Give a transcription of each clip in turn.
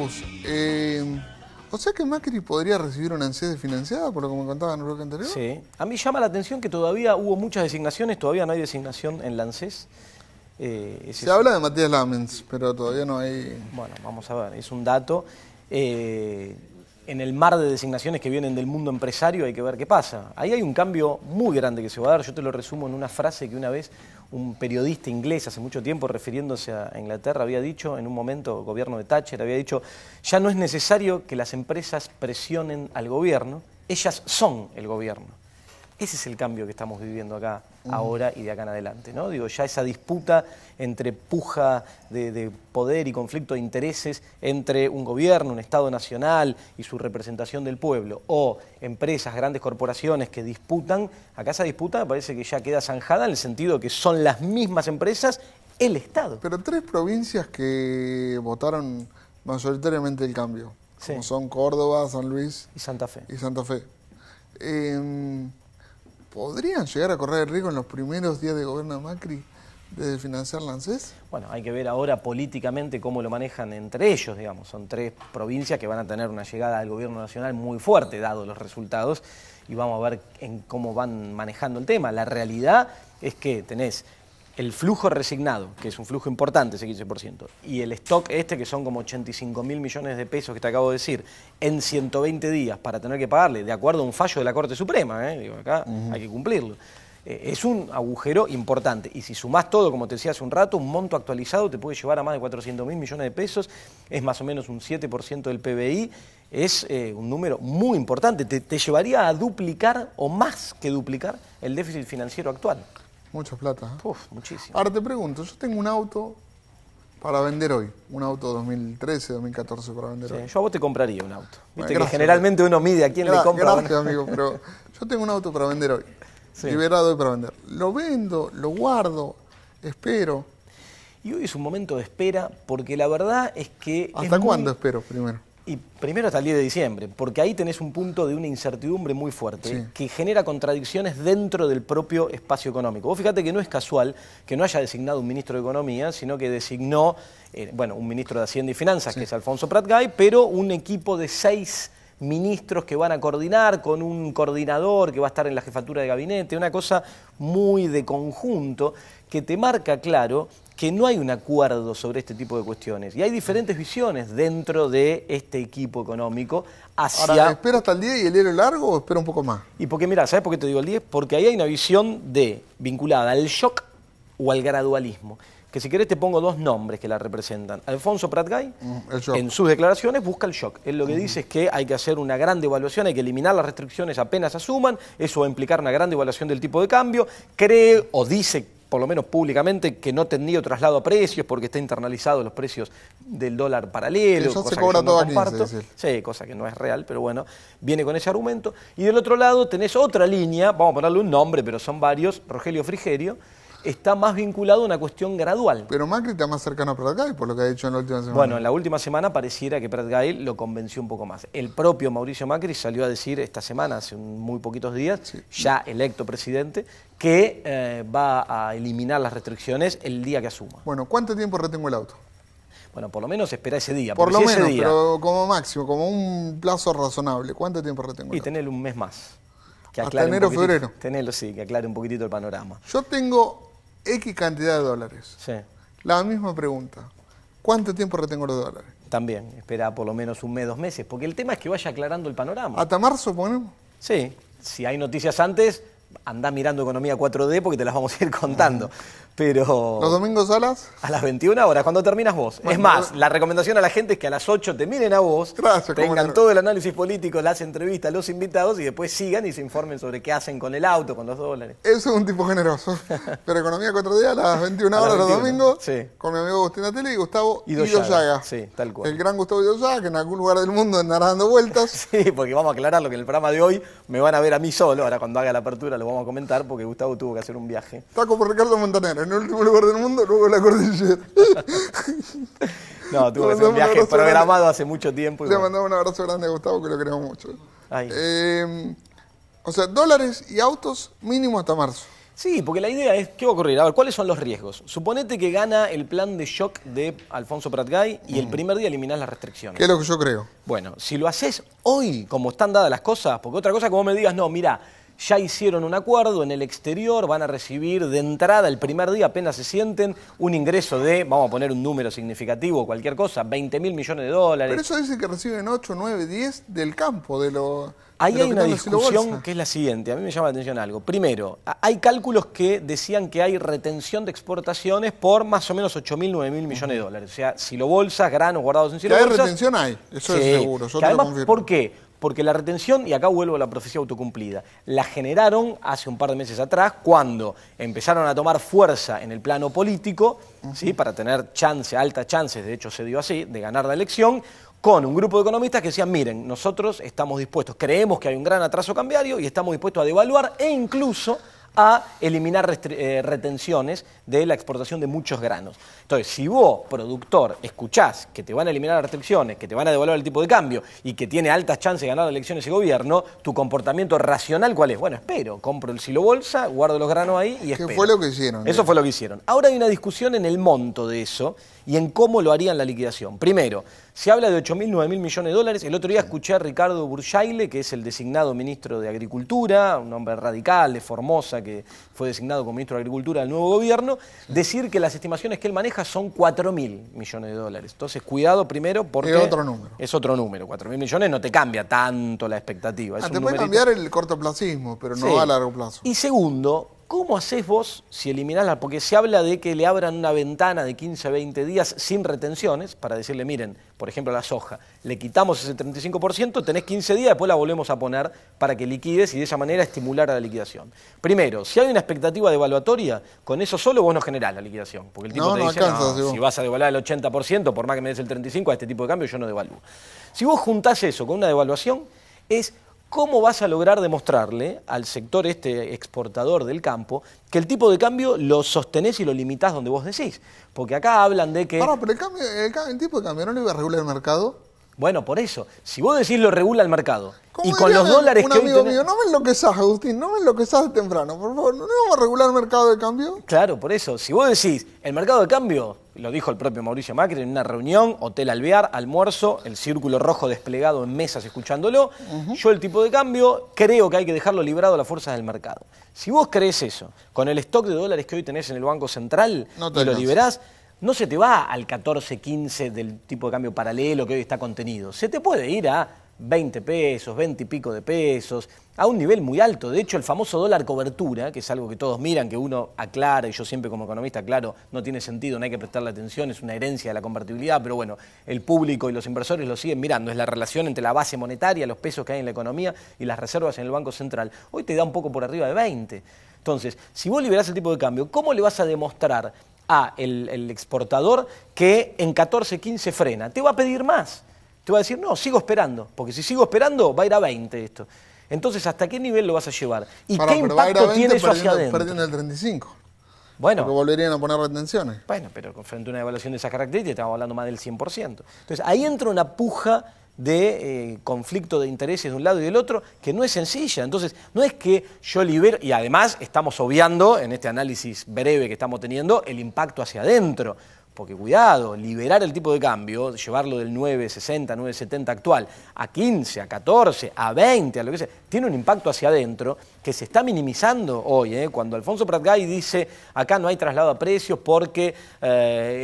Agus, o sea que Macri podría recibir una ANSES desfinanciada, por lo que me contaba en el bloque anterior. Sí. A mí llama la atención que todavía hubo muchas designaciones, todavía no hay designación en la ANSES. Se habla de Matías Lamens, pero todavía no hay... Bueno, vamos a ver, es un dato. En el mar de designaciones que vienen del mundo empresario hay que ver qué pasa. Ahí hay un cambio muy grande que se va a dar. Yo te lo resumo en una frase que una vez un periodista inglés hace mucho tiempo, refiriéndose a Inglaterra, había dicho, en un momento, el gobierno de Thatcher, había dicho, ya no es necesario que las empresas presionen al gobierno, ellas son el gobierno. Ese es el cambio que estamos viviendo acá, ahora y de acá en adelante, ¿no? Digo, ya esa disputa entre puja de poder y conflicto de intereses entre un gobierno, un Estado nacional y su representación del pueblo, o empresas, grandes corporaciones que disputan, acá esa disputa me parece que ya queda zanjada en el sentido de que son las mismas empresas el Estado. Pero tres provincias que votaron mayoritariamente el cambio, como son Córdoba, San Luis y Santa Fe. ¿Podrían llegar a correr el riesgo en los primeros días de gobierno de Macri de financiar la ANSES? Bueno, hay que ver ahora políticamente cómo lo manejan entre ellos, digamos. Son tres provincias que van a tener una llegada al gobierno nacional muy fuerte, dado los resultados, y vamos a ver en cómo van manejando el tema. La realidad es que tenés el flujo resignado, que es un flujo importante, ese 15%, y el stock que son como 85.000 millones de pesos que te acabo de decir, en 120 días para tener que pagarle, de acuerdo a un fallo de la Corte Suprema, digo, acá hay que cumplirlo. Es un agujero importante, y si sumás todo, como te decía hace un rato, un monto actualizado te puede llevar a más de 400.000 millones de pesos, es más o menos un 7% del PBI, es un número muy importante, te llevaría a duplicar, o más que duplicar, el déficit financiero actual. Mucha plata. Uf, muchísimo. Ahora te pregunto, yo tengo un auto para vender hoy, un auto 2013, 2014 para vender hoy. Yo a vos te compraría un auto. Viste Gracias, que generalmente uno mide a quién le compra. Gracias, amigo, pero yo tengo un auto para vender hoy, liberado hoy para vender. Lo vendo, lo guardo, espero. Y hoy es un momento de espera, porque la verdad es que... ¿Hasta cuándo espero primero? Y primero hasta el 10 de diciembre, porque ahí tenés un punto de una incertidumbre muy fuerte que genera contradicciones dentro del propio espacio económico. Vos fíjate que no es casual que no haya designado un ministro de Economía, sino que designó, un ministro de Hacienda y Finanzas, que es Alfonso Prat-Gay, pero un equipo de 6 ministros que van a coordinar, con un coordinador que va a estar en la jefatura de gabinete, una cosa muy de conjunto que te marca claro que no hay un acuerdo sobre este tipo de cuestiones. Y hay diferentes visiones dentro de este equipo económico hacia... Ahora, ¿espero hasta el 10 y el héroe largo o espero un poco más? Y porque, mira, ¿sabes por qué te digo el 10? Porque ahí hay una visión vinculada al shock o al gradualismo. Que si querés te pongo dos nombres que la representan. Alfonso Prat-Gay, en sus declaraciones, busca el shock. Él lo que dice es que hay que hacer una gran devaluación, hay que eliminar las restricciones apenas asuman, eso va a implicar una gran devaluación del tipo de cambio. Cree o dice, por lo menos públicamente, que no tendría traslado a precios porque está internalizado los precios del dólar paralelo. Eso cosa se cobra que yo todo no aquí, comparto. Sí, cosa que no es real, pero bueno, viene con ese argumento. Y del otro lado tenés otra línea, vamos a ponerle un nombre, pero son varios, Rogelio Frigerio, está más vinculado a una cuestión gradual. Pero Macri está más cercano a Prat-Gay, por lo que ha dicho en la última semana. Bueno, en la última semana pareciera que Prat-Gay lo convenció un poco más. El propio Mauricio Macri salió a decir esta semana, hace muy poquitos días, ya electo presidente, que va a eliminar las restricciones el día que asuma. Bueno, ¿cuánto tiempo retengo el auto? Bueno, por lo menos espera ese día. Por lo si menos, ese día, pero como máximo, como un plazo razonable. ¿Cuánto tiempo retengo el y auto? tenerlo un mes más. Que hasta enero, febrero. Tenerlo, sí, que aclare un poquitito el panorama. Yo tengo X cantidad de dólares. Sí. La misma pregunta. ¿Cuánto tiempo retengo los dólares? También, espera por lo menos un mes, 2 meses, porque el tema es que vaya aclarando el panorama. ¿Hasta marzo ponemos? Sí, si hay noticias antes, andá mirando Economía 4D porque te las vamos a ir contando. Pero... ¿Los domingos a las? A las 21 horas, cuando terminas vos. Bueno, es más, la recomendación a la gente es que a las 8 te miren a vos, tengan todo el análisis político, las entrevistas, los invitados y después sigan y se informen sobre qué hacen con el auto, con los dólares. Eso es un tipo generoso. Pero Economía 4D a las 21 horas los domingos, con mi amigo Agustín Ateli y Gustavo Idoyaga. Sí, tal cual. El gran Gustavo Idoyaga, que en algún lugar del mundo andará dando vueltas. Sí, porque vamos a aclararlo que en el programa de hoy me van a ver a mí solo, ahora cuando haga la apertura lo vamos a comentar porque Gustavo tuvo que hacer un viaje. Está como Ricardo Montaner, en el último lugar del mundo, luego la cordillera. No, tuvo que hacer un viaje programado hace mucho tiempo. Le mandamos un abrazo grande a Gustavo, que lo queremos mucho. O sea, dólares y autos mínimo hasta marzo. Sí, porque la idea es, ¿qué va a ocurrir? A ver, ¿cuáles son los riesgos? Suponete que gana el plan de shock de Alfonso Pratgay y el primer día eliminás las restricciones. ¿Qué es lo que yo creo? Bueno, si lo haces hoy, como están dadas las cosas, porque otra cosa que vos me digas, no, mirá, ya hicieron un acuerdo en el exterior, van a recibir de entrada el primer día, apenas se sienten, un ingreso de, vamos a poner un número significativo, cualquier cosa, 20.000 millones de dólares. Pero eso dice que reciben 8, 9, 10 del campo, de lo... Ahí hay una que está en la discusión bolsa. que es la siguiente, a mí me llama la atención algo. Primero, hay cálculos que decían que hay retención de exportaciones por más o menos 8.000, 9.000 millones de dólares. O sea, si lo bolsas, granos guardados en Que silo hay bolsas... retención hay, eso Sí, es seguro, yo que te lo además, confirmo. ¿por qué? Porque la retención, y acá vuelvo a la profecía autocumplida, la generaron hace un par de meses atrás cuando empezaron a tomar fuerza en el plano político, ¿sí? Para tener chance, altas chances, de hecho se dio así, de ganar la elección, con un grupo de economistas que decían, miren, nosotros estamos dispuestos, creemos que hay un gran atraso cambiario y estamos dispuestos a devaluar e incluso a eliminar retenciones de la exportación de muchos granos. Entonces, si vos, productor, escuchás que te van a eliminar las restricciones, que te van a devaluar el tipo de cambio y que tiene altas chances de ganar las elecciones y gobierno, tu comportamiento racional, ¿cuál es? Bueno, espero, compro el silo bolsa, guardo los granos ahí y espero. ¿Qué fue lo que hicieron? Eso fue lo que hicieron. Ahora hay una discusión en el monto de eso y en cómo lo harían la liquidación. Primero, se habla de 8.000, 9.000 millones de dólares. El otro día escuché a Ricardo Burjaile, que es el designado ministro de Agricultura, un hombre radical de Formosa, que fue designado como ministro de Agricultura del nuevo gobierno, decir que las estimaciones que él maneja son 4.000 millones de dólares. Entonces, cuidado primero porque... Es otro número. Es otro número. 4.000 millones no te cambia tanto la expectativa. Es te un puede numerito. cambiar el cortoplacismo, pero no Sí. a largo plazo. Y segundo, ¿cómo hacés vos si eliminás la? Porque se habla de que le abran una ventana de 15 a 20 días sin retenciones para decirle, miren, por ejemplo, la soja, le quitamos ese 35%, tenés 15 días, después la volvemos a poner para que liquides y de esa manera estimular a la liquidación. Primero, si hay una expectativa devaluatoria, con eso solo vos no generás la liquidación. Porque el tipo No, te no dice, alcanza, no, digo. si vas a devaluar el 80%, por más que me des el 35%, a este tipo de cambio yo no devalúo. Si vos juntás eso con una devaluación, es... ¿Cómo vas a lograr demostrarle al sector exportador del campo que el tipo de cambio lo sostenés y lo limitás donde vos decís? Porque acá hablan de que... Pero el tipo de cambio no le iba a regular el mercado. Bueno, por eso, si vos decís lo regula el mercado y Como con diría los dólares un que hoy amigo tenés... mío, no me enloquezás, Agustín, no me enloquezás de temprano, por favor, ¿no vamos a regular el mercado de cambio? Claro, por eso, si vos decís, el mercado de cambio, lo dijo el propio Mauricio Macri en una reunión, hotel Alvear, almuerzo, el círculo rojo desplegado en mesas escuchándolo, yo el tipo de cambio creo que hay que dejarlo librado a las fuerzas del mercado. Si vos crees eso, con el stock de dólares que hoy tenés en el Banco Central No te y lo alcanza. liberás, no se te va al 14, 15 del tipo de cambio paralelo que hoy está contenido. Se te puede ir a 20 pesos, 20 y pico de pesos, a un nivel muy alto. De hecho, el famoso dólar cobertura, que es algo que todos miran, que uno aclara, y yo siempre como economista aclaro, no tiene sentido, no hay que prestarle atención, es una herencia de la convertibilidad, pero bueno, el público y los inversores lo siguen mirando. Es la relación entre la base monetaria, los pesos que hay en la economía y las reservas en el Banco Central. Hoy te da un poco por arriba de 20. Entonces, si vos liberás el tipo de cambio, ¿cómo le vas a demostrar a el exportador que en 14, 15 frena? Te va a pedir más. Te va a decir, no, sigo esperando, porque si sigo esperando va a ir a 20 esto. Entonces, ¿hasta qué nivel lo vas a llevar? ¿Y qué Pero va a ir a impacto 20 tiene eso hacia adentro? perdiendo el 35. Porque Bueno, volverían a poner retenciones. pero frente a una evaluación de esas características estamos hablando más del 100%. Entonces, ahí entra una puja de conflicto de intereses de un lado y del otro que no es sencilla. Entonces, no es que yo libero, y además estamos obviando en este análisis breve que estamos teniendo el impacto hacia adentro. Porque cuidado, liberar el tipo de cambio, llevarlo del 9,60, 9,70 actual a 15, a 14, a 20, a lo que sea, tiene un impacto hacia adentro que se está minimizando hoy. Cuando Alfonso Pratgay dice acá no hay traslado a precios porque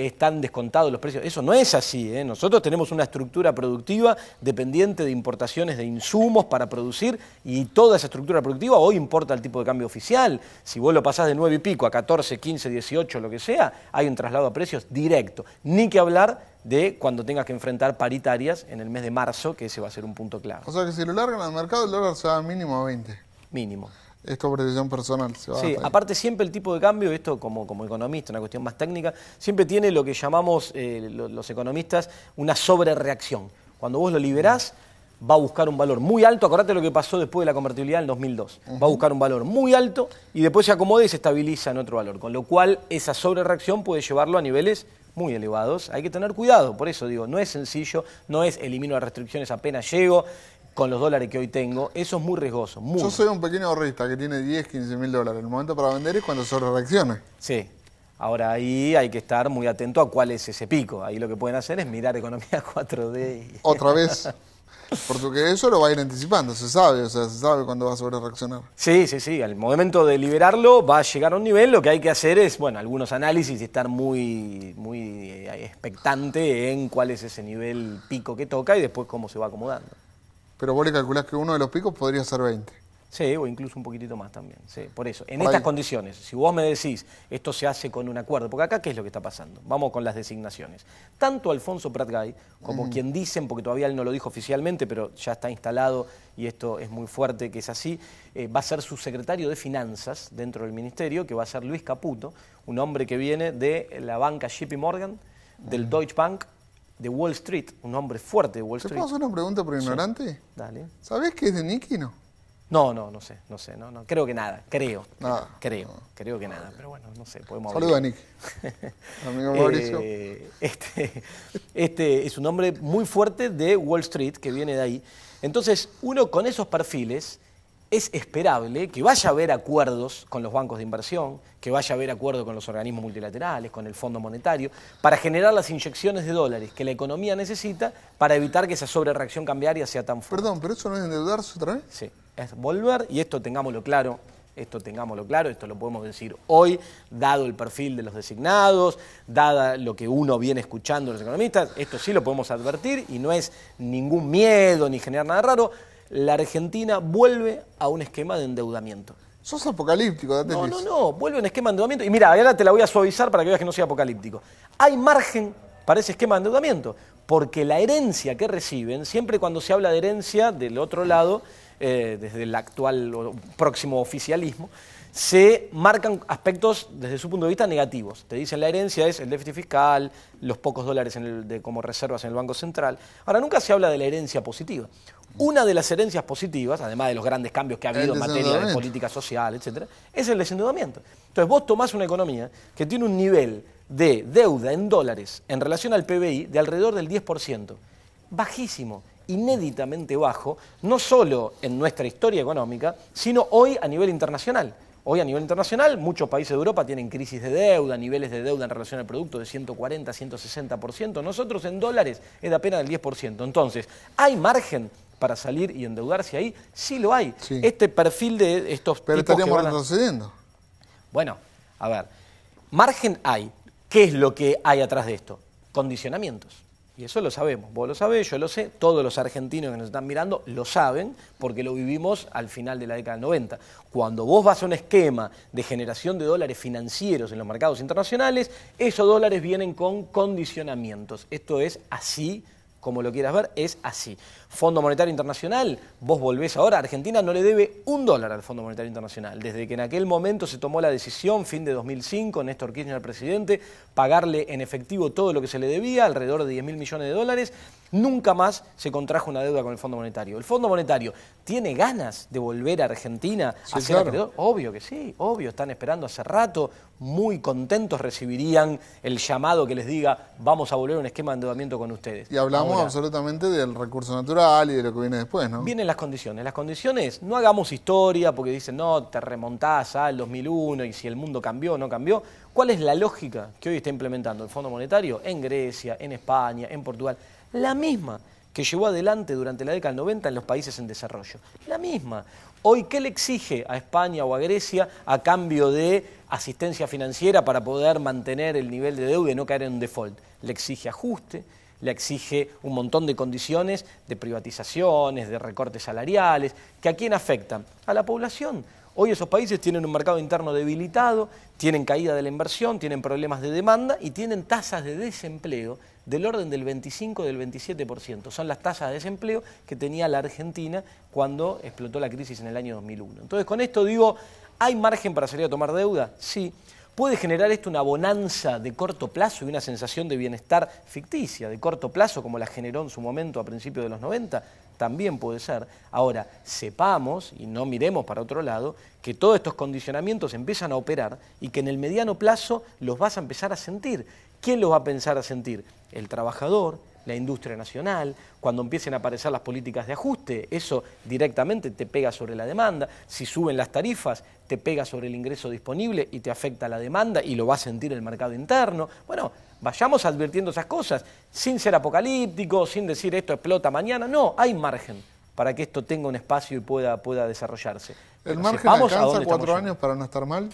están descontados los precios, eso no es así. Nosotros tenemos una estructura productiva dependiente de importaciones de insumos para producir y toda esa estructura productiva hoy importa el tipo de cambio oficial. Si vos lo pasás de 9 y pico a 14, 15, 18, lo que sea, hay un traslado a precios directo. Ni que hablar de cuando tengas que enfrentar paritarias en el mes de marzo, que ese va a ser un punto clave. O sea que si lo largan al mercado, el dólar se va mínimo a 20. Mínimo. Esto es precisión personal. Se va Sí, hasta ahí. aparte siempre el tipo de cambio, esto como economista, una cuestión más técnica, siempre tiene lo que llamamos los economistas una sobrereacción. Cuando vos lo liberás, va a buscar un valor muy alto. Acordate lo que pasó después de la convertibilidad en 2002. Va a buscar un valor muy alto y después se acomoda y se estabiliza en otro valor. Con lo cual, esa sobrereacción puede llevarlo a niveles muy elevados. Hay que tener cuidado. Por eso digo, no es sencillo, no es elimino las restricciones apenas llego. con los dólares que hoy tengo, eso es muy riesgoso. Muy. Yo soy un pequeño ahorrista que tiene 10, 15 mil dólares. El momento para vender es cuando sobre reaccione. Sí. Ahora ahí hay que estar muy atento a cuál es ese pico. Ahí lo que pueden hacer es mirar economía 4D. Otra vez. Porque eso lo va a ir anticipando, se sabe, o sea, se sabe cuándo va a sobre reaccionar. Sí, sí, sí. Al momento de liberarlo va a llegar a un nivel. Lo que hay que hacer es, bueno, algunos análisis y estar muy expectante en cuál es ese nivel pico que toca y después cómo se va acomodando. Pero vos le calculás que uno de los picos podría ser 20. Sí, o incluso un poquitito más también. Sí, por eso. En Por estas ahí. condiciones, si vos me decís, esto se hace con un acuerdo, porque acá, ¿qué es lo que está pasando? Vamos con las designaciones. Tanto Alfonso Prat-Gay, como quien dicen, porque todavía él no lo dijo oficialmente, pero ya está instalado, y esto es muy fuerte que es así, va a ser su secretario de Finanzas dentro del ministerio, que va a ser Luis Caputo, un hombre que viene de la banca JP Morgan, del Deutsche Bank, de Wall Street, un hombre fuerte de Wall ¿Te Street. puedo hacer una pregunta por ignorante? Dale. ¿Sabés qué es de Nicky, no? No sé, creo que nada, creo que nada, pero bueno, no sé, podemos hablar. Saludos a Nicky. Amigo Mauricio. Este es un hombre muy fuerte de Wall Street, que viene de ahí. Entonces, uno con esos perfiles es esperable que vaya a haber acuerdos con los bancos de inversión, que vaya a haber acuerdos con los organismos multilaterales, con el Fondo Monetario, para generar las inyecciones de dólares que la economía necesita para evitar que esa sobrereacción cambiaria sea tan fuerte. Perdón, ¿pero eso no es endeudarse otra vez? Sí, es volver, y esto tengámoslo claro, esto lo podemos decir hoy, dado el perfil de los designados, dada lo que uno viene escuchando de los economistas, esto sí lo podemos advertir y no es ningún miedo ni generar nada raro. La Argentina vuelve a un esquema de endeudamiento. Sos apocalíptico, date No, vuelve a un esquema de endeudamiento. Y mira, ahora te la voy a suavizar para que veas que no soy apocalíptico. Hay margen para ese esquema de endeudamiento, porque la herencia que reciben, siempre cuando se habla de herencia del otro lado, desde el actual o próximo oficialismo, se marcan aspectos desde su punto de vista negativos. Te dicen la herencia es el déficit fiscal, los pocos dólares como reservas en el Banco Central. Ahora, nunca se habla de la herencia positiva. Una de las herencias positivas, además de los grandes cambios que ha habido en materia de política social, etcétera, es el desendeudamiento. Entonces vos tomás una economía que tiene un nivel de deuda en dólares en relación al PBI de alrededor del 10%. Bajísimo, inéditamente bajo, no solo en nuestra historia económica, sino hoy a nivel internacional. Hoy a nivel internacional muchos países de Europa tienen crisis de deuda, niveles de deuda en relación al producto de 140, 160%. Nosotros en dólares es de apenas del 10%. Entonces, ¿hay margen para salir y endeudarse ahí? Sí lo hay. Sí. Este perfil de estos Pero tipos que estaríamos van a... retrocediendo. Bueno, a ver, margen hay. ¿Qué es lo que hay atrás de esto? Condicionamientos. Y eso lo sabemos, vos lo sabés, yo lo sé, todos los argentinos que nos están mirando lo saben porque lo vivimos al final de la década del 90. Cuando vos vas a un esquema de generación de dólares financieros en los mercados internacionales, esos dólares vienen con condicionamientos. Esto es así, como lo quieras ver, es así. Fondo Monetario Internacional, vos volvés ahora, Argentina no le debe $1 al Fondo Monetario Internacional. Desde que en aquel momento se tomó la decisión, fin de 2005, Néstor Kirchner el presidente, pagarle en efectivo todo lo que se le debía, alrededor de 10.000 millones de dólares, nunca más se contrajo una deuda con el Fondo Monetario. ¿El Fondo Monetario tiene ganas de volver a Argentina a ser acreedor? Obvio que sí, obvio, están esperando hace rato, muy contentos recibirían el llamado que les diga vamos a volver a un esquema de endeudamiento con ustedes. Y hablamos Ahora, absolutamente del recurso natural y de lo que viene después, ¿no? vienen las condiciones. Las condiciones, no hagamos historia porque dicen, no, te remontás al 2001 y si el mundo cambió o no cambió. ¿Cuál es la lógica que hoy está implementando el Fondo Monetario en Grecia, en España, en Portugal? La misma que llevó adelante durante la década del 90 en los países en desarrollo. La misma. Hoy, ¿qué le exige a España o a Grecia a cambio de asistencia financiera para poder mantener el nivel de deuda y no caer en un default? Le exige ajuste, le exige un montón de condiciones de privatizaciones, de recortes salariales, que ¿a quién afectan? A la población. Hoy esos países tienen un mercado interno debilitado, tienen caída de la inversión, tienen problemas de demanda y tienen tasas de desempleo del orden del 25 y del 27%. Son las tasas de desempleo que tenía la Argentina cuando explotó la crisis en el año 2001. Entonces, con esto digo, ¿hay margen para salir a tomar deuda? Sí. ¿Puede generar esto una bonanza de corto plazo y una sensación de bienestar ficticia de corto plazo como la generó en su momento a principios de los 90? También puede ser. Ahora, sepamos, y no miremos para otro lado, que todos estos condicionamientos empiezan a operar y que en el mediano plazo los vas a empezar a sentir. ¿Quién los va a pensar a sentir? El trabajador, la industria nacional, cuando empiecen a aparecer las políticas de ajuste, eso directamente te pega sobre la demanda. Si suben las tarifas, te pega sobre el ingreso disponible y te afecta la demanda y lo va a sentir el mercado interno. Bueno, vayamos advirtiendo esas cosas, sin ser apocalípticos, sin decir esto explota mañana. No, hay margen para que esto tenga un espacio y pueda desarrollarse. ¿El margen alcanza 4 años para no estar mal?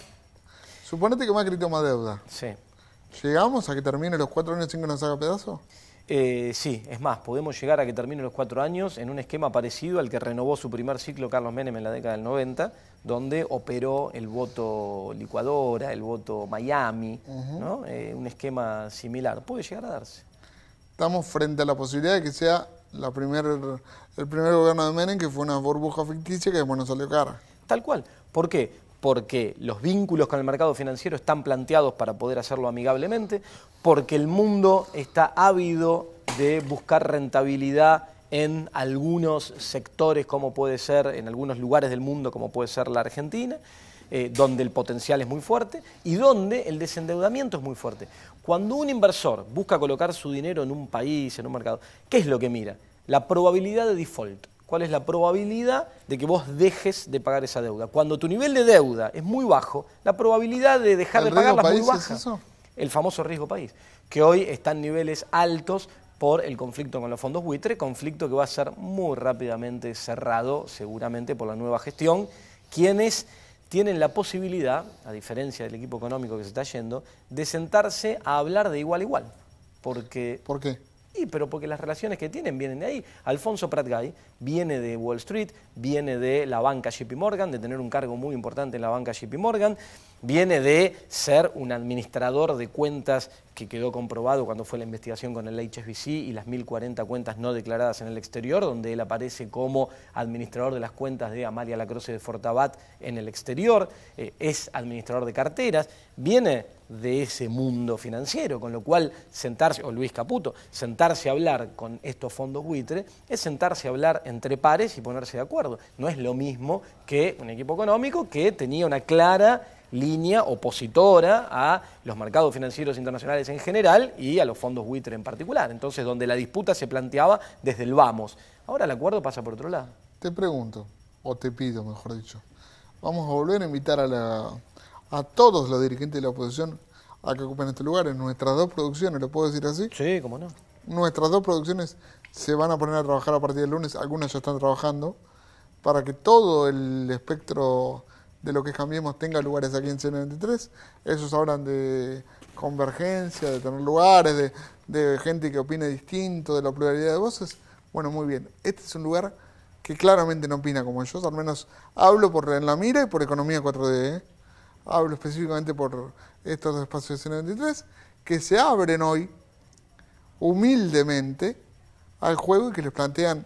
Suponete que Macri toma deuda. Sí. ¿Llegamos a que termine los 4 años sin que nos haga pedazo? Sí, es más, podemos llegar a que termine los 4 años en un esquema parecido al que renovó su primer ciclo Carlos Menem en la década del 90, donde operó el voto licuadora, el voto Miami, ¿no? Un esquema similar. Puede llegar a darse. Estamos frente a la posibilidad de que sea el primer gobierno de Menem, que fue una burbuja ficticia que después nos salió cara. Tal cual. ¿Por qué? Porque los vínculos con el mercado financiero están planteados para poder hacerlo amigablemente, porque el mundo está ávido de buscar rentabilidad en algunos sectores, como puede ser, en algunos lugares del mundo, como puede ser la Argentina, donde el potencial es muy fuerte y donde el desendeudamiento es muy fuerte. Cuando un inversor busca colocar su dinero en un país, en un mercado, ¿qué es lo que mira? La probabilidad de default. ¿Cuál es la probabilidad de que vos dejes de pagar esa deuda? Cuando tu nivel de deuda es muy bajo, la probabilidad de dejar de pagarla es muy baja. ¿Es eso? El famoso riesgo país, que hoy está en niveles altos por el conflicto con los fondos buitre, conflicto que va a ser muy rápidamente cerrado, seguramente por la nueva gestión, quienes tienen la posibilidad, a diferencia del equipo económico que se está yendo, de sentarse a hablar de igual a igual. Porque, ¿por qué? Pero porque las relaciones que tienen vienen de ahí. Alfonso Prat-Gay viene de Wall Street, viene de la banca JP Morgan, de tener un cargo muy importante en la banca JP Morgan, viene de ser un administrador de cuentas que quedó comprobado cuando fue la investigación con el HSBC y las 1040 cuentas no declaradas en el exterior, donde él aparece como administrador de las cuentas de Amalia Lacroze de Fortabat en el exterior, es administrador de carteras, viene de ese mundo financiero, con lo cual sentarse, o Luis Caputo, sentarse a hablar con estos fondos buitre es sentarse a hablar entre pares y ponerse de acuerdo. No es lo mismo que un equipo económico que tenía una clara línea opositora a los mercados financieros internacionales en general y a los fondos buitre en particular. Entonces, donde la disputa se planteaba desde el vamos. Ahora el acuerdo pasa por otro lado. Te pregunto, o te pido, mejor dicho, vamos a volver a invitar a todos los dirigentes de la oposición a que ocupen este lugar en nuestras 2 producciones, ¿lo puedo decir así? Sí, cómo no. Nuestras 2 producciones se van a poner a trabajar a partir del lunes, algunas ya están trabajando, para que todo el espectro de lo que Cambiemos tenga lugares aquí en CN23. Ellos hablan de convergencia, de tener lugares, de gente que opine distinto, de la pluralidad de voces. Bueno, muy bien. Este es un lugar que claramente no opina como ellos, al menos hablo por En la Mira y por Economía 4D, Hablo específicamente por estos 2 espacios de CN23, que se abren hoy humildemente al juego y que les plantean,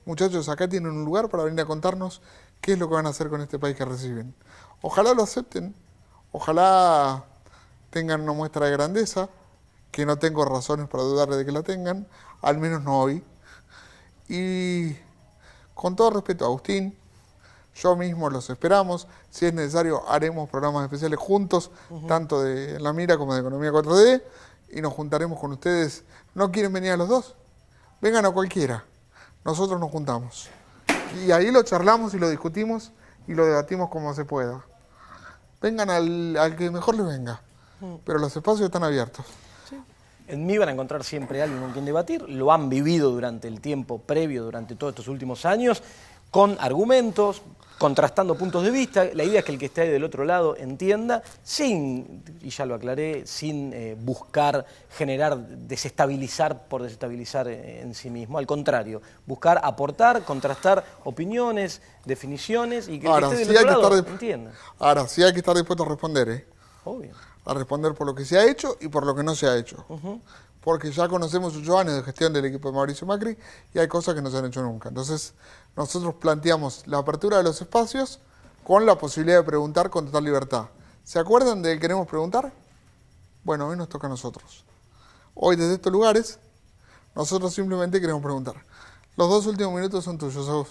muchachos, acá tienen un lugar para venir a contarnos qué es lo que van a hacer con este país que reciben. Ojalá lo acepten, ojalá tengan una muestra de grandeza, que no tengo razones para dudarle de que la tengan, al menos no hoy. Y con todo respeto, Agustín, yo mismo los esperamos. Si es necesario, haremos programas especiales juntos, tanto de En la Mira como de Economía 4D, y nos juntaremos con ustedes. ¿No quieren venir a los 2? Vengan a cualquiera. Nosotros nos juntamos. Y ahí lo charlamos y lo discutimos y lo debatimos como se pueda. Vengan al que mejor les venga. Pero los espacios están abiertos. Sí. En mí van a encontrar siempre alguien con quien debatir. Lo han vivido durante el tiempo previo, durante todos estos últimos años, con argumentos, contrastando puntos de vista. La idea es que el que esté ahí del otro lado entienda, sin, y ya lo aclaré, sin buscar generar, desestabilizar por desestabilizar en sí mismo. Al contrario, buscar aportar, contrastar opiniones, definiciones y que el que esté del otro lado entienda. Ahora, sí hay que estar dispuesto a responder, Obvio. A responder por lo que se ha hecho y por lo que no se ha hecho. Porque ya conocemos 8 años de gestión del equipo de Mauricio Macri y hay cosas que no se han hecho nunca. Entonces, nosotros planteamos la apertura de los espacios con la posibilidad de preguntar con total libertad. ¿Se acuerdan de Queremos Preguntar? Bueno, hoy nos toca a nosotros. Hoy desde estos lugares, nosotros simplemente queremos preguntar. Los 2 últimos minutos son tuyos, Agus.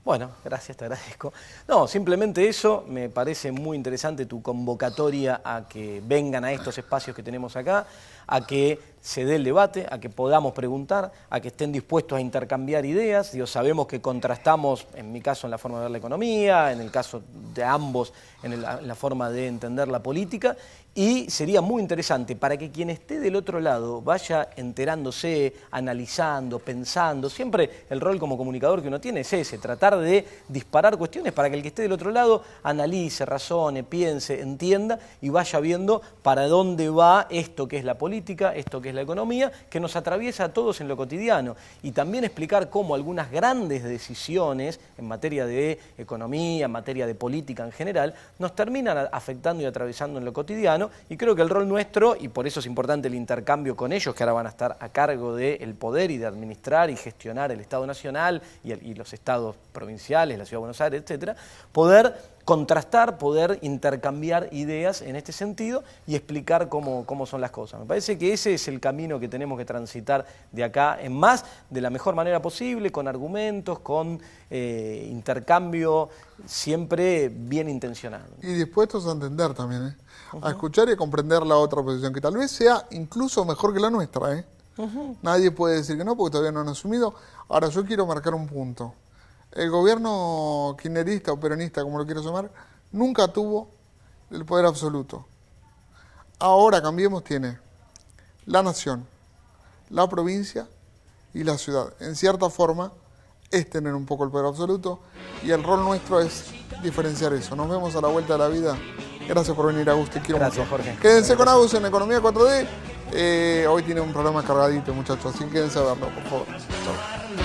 Bueno, gracias, te agradezco. No, simplemente eso, me parece muy interesante tu convocatoria a que vengan a estos espacios que tenemos acá, a que se dé el debate, a que podamos preguntar, a que estén dispuestos a intercambiar ideas. Digo, sabemos que contrastamos, en mi caso, en la forma de ver la economía, en el caso de ambos, en la forma de entender la política, y sería muy interesante para que quien esté del otro lado vaya enterándose, analizando, pensando. Siempre el rol como comunicador que uno tiene es ese, tratar de disparar cuestiones para que el que esté del otro lado analice, razone, piense, entienda y vaya viendo para dónde va esto que es la política, esto que es la economía, que nos atraviesa a todos en lo cotidiano. Y también explicar cómo algunas grandes decisiones en materia de economía, en materia de política en general, nos terminan afectando y atravesando en lo cotidiano. Y creo que el rol nuestro, y por eso es importante el intercambio con ellos, que ahora van a estar a cargo del poder y de administrar y gestionar el Estado Nacional y los estados provinciales, la Ciudad de Buenos Aires, etcétera, poder contrastar, poder intercambiar ideas en este sentido y explicar cómo son las cosas. Me parece que ese es el camino que tenemos que transitar de acá en más, de la mejor manera posible, con argumentos, con intercambio, siempre bien intencionado. Y dispuestos a entender también, ¿eh? A escuchar y a comprender la otra posición, que tal vez sea incluso mejor que la nuestra, ¿eh? Nadie puede decir que no, porque todavía no han asumido. Ahora, yo quiero marcar un punto. El gobierno kirchnerista o peronista, como lo quiero llamar, nunca tuvo el poder absoluto. Ahora Cambiemos tiene la nación, la provincia y la ciudad. En cierta forma, es tener un poco el poder absoluto y el rol nuestro es diferenciar eso. Nos vemos a la vuelta de la vida. Gracias por venir, Agus, te quiero Gracias, mucho. Jorge. Quédense con Agus en Economía 4D. Hoy tiene un programa cargadito, muchachos, así que quédense a verlo, por favor. Chau.